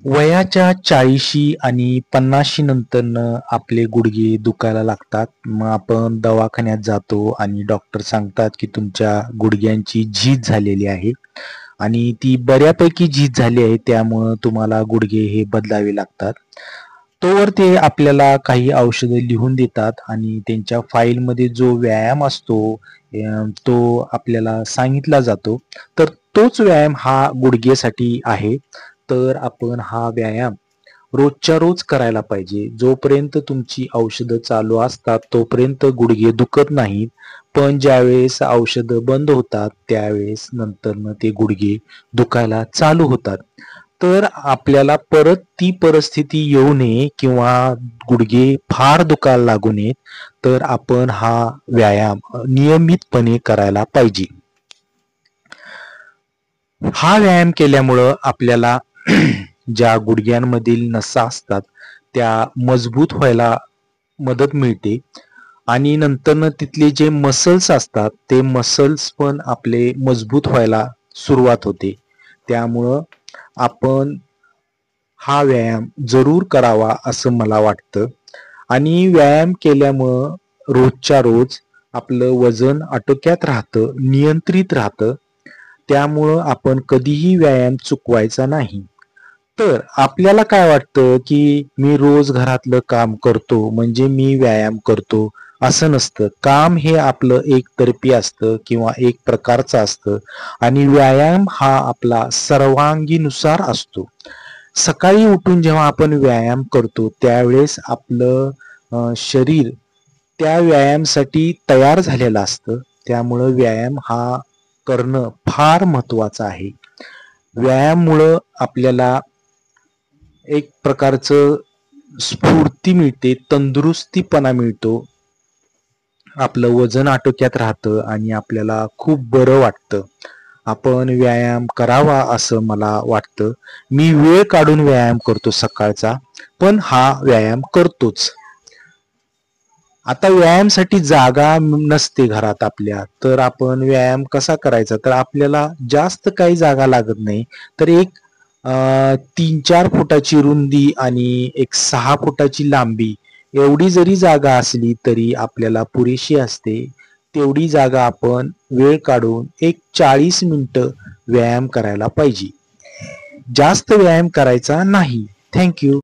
वयाच्या 40 आणि 50 नंतरनं आपले गुडघे दुखायला लागतात. मग आपण दवाखान्यात जातो आणि डॉक्टर सांगतात, की तुमच्या गुडघ्यांची झीज झालेली आहे आणि ती बऱ्यापैकी झीज झाली आहे. त्यामुळं तुम्हाला गुडघे हे बदलावे लागतात. तोवर ते आपल्याला काही औषधं लिहून देतात आणि त्यांच्या फाईलमध्ये जो व्यायाम असतो तो आपल्याला सांगितला जातो. तर तोच व्यायाम हा गुडघेसाठी आहे. तर आपण हा व्यायाम रोजच्या रोज करायला पाहिजे. जोपर्यंत तुमची औषधं चालू असतात तोपर्यंत गुडघे दुखत नाहीत. पण ज्यावेळेस औषधं बंद होतात त्यावेळेस नंतरनं ते गुडघे दुखायला चालू होतात. तर आपल्याला परत ती परिस्थिती येऊ नये किंवा गुडघे फार दुखायला लागू नयेत, तर आपण हा व्यायाम नियमितपणे करायला पाहिजे. हा व्यायाम केल्यामुळं आपल्याला ज्या गुडघ्यांमधील नसा असतात त्या मजबूत व्हायला मदत मिळते आणि नंतरनं तिथले जे मसल्स असतात ते मसल्स पण आपले मजबूत व्हायला सुरुवात होते. त्यामुळं आपण हा व्यायाम जरूर करावा असं मला वाटतं आणि व्यायाम केल्यामुळं रोजच्या रोज आपलं वजन आटोक्यात राहतं, नियंत्रित राहतं. त्यामुळं आपण कधीही व्यायाम चुकवायचा नाही. तर आपल्याला काय वाटतं, की मी रोज घरातलं काम करतो म्हणजे मी व्यायाम करतो, असं नसतं. काम हे आपलं एकतर्फी असतं किंवा एक प्रकारचं असतं आणि व्यायाम हा आपला सर्वांगीनुसार असतो. सकाळी उठून जेव्हा आपण व्यायाम करतो त्यावेळेस आपलं शरीर त्या व्यायामासाठी तयार झालेलं असतं. त्यामुळं व्यायाम हा करणं फार महत्वाचं आहे. व्यायामामुळं आपल्याला एक प्रकारचं स्फूर्ती मिळते, तंदुरुस्तीपणा मिळतो. आपलं वजन आटोक्यात राहतं आणि आपल्याला खूप बरं वाटतं. आपण व्यायाम करावा असं मला वाटतं. मी वेळ काढून व्यायाम करतो सकाळचा, पण हा व्यायाम करतोच. आता व्यायामासाठी जागा नसते घरात आपल्या, तर आपण व्यायाम कसा करायचा? तर आपल्याला जास्त काही जागा लागत नाही. तर एक 3-4 फुटाची रुंदी आणि एक 6 फुटाची लांबी एवढी जरी जागा असली तरी आपल्याला पुरेशी असते. तेवढी जागा आपण वेळ काढून एक 40 मिनिटं व्यायाम करायला पाहिजे. जास्त व्यायाम करायचा नाही. थँक